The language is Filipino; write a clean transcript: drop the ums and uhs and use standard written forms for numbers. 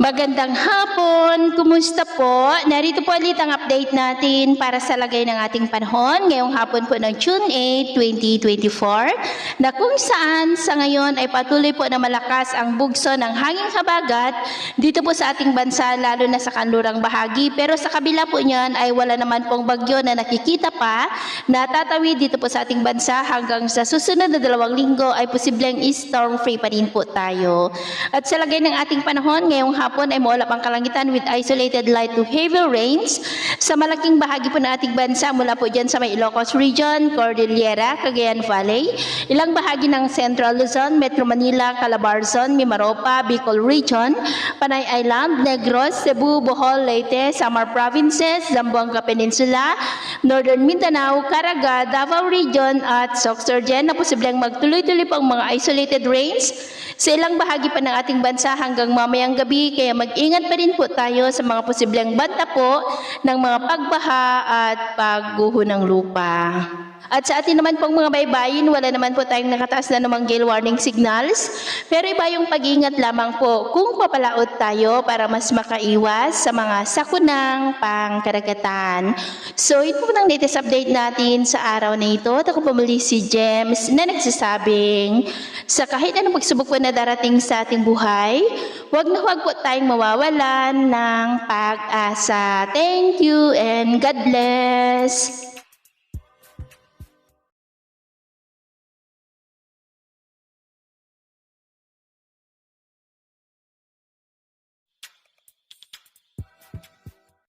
Magandang hapon! Kumusta po? Narito po ulit ang update natin para sa lagay ng ating panahon ngayong hapon po ng June 8, 2024 na kung saan sa ngayon ay patuloy po na malakas ang bugso ng hanging habagat dito po sa ating bansa lalo na sa kanlurang bahagi, pero sa kabila po niyan ay wala naman pong bagyo na nakikita pa na tatawid dito po sa ating bansa hanggang sa susunod na 2 linggo ay posibleng storm free pa rin po tayo. At sa lagay ng ating panahon ngayong hapon ay maulap ang kalangitan with isolated light to heavy rains sa malaking bahagi po ng ating bansa mula po dyan sa may Ilocos Region, Cordillera, Cagayan Valley, ilang bahagi ng Central Luzon, Metro Manila, Calabarzon, Mimaropa, Bicol Region, Panay Island, Negros, Cebu, Bohol, Leyte, Samar Provinces, Zamboanga Peninsula, Northern Mindanao, Caraga, Davao Region at Sorsogon na posibleng magtuloy-tuloy pang mga isolated rains sa ilang bahagi pa ng ating bansa hanggang mamayang gabi, kaya mag-ingat pa rin po tayo sa mga posibleng banta po ng mga pagbaha at pagguho ng lupa. At sa atin naman pong mga baybayin, wala naman po tayong nakataas na namang gale warning signals, pero iba yung pag-ingat lamang po kung papalaot tayo para mas makaiwas sa mga sakunang pangkaragatan. So ito po ng latest update natin sa araw na ito. At ako po muli si James na nagsasabing sa kahit anong pagsubok po na darating sa ating buhay, huwag po tayong mawawalan ng pag-asa. Thank you and God bless!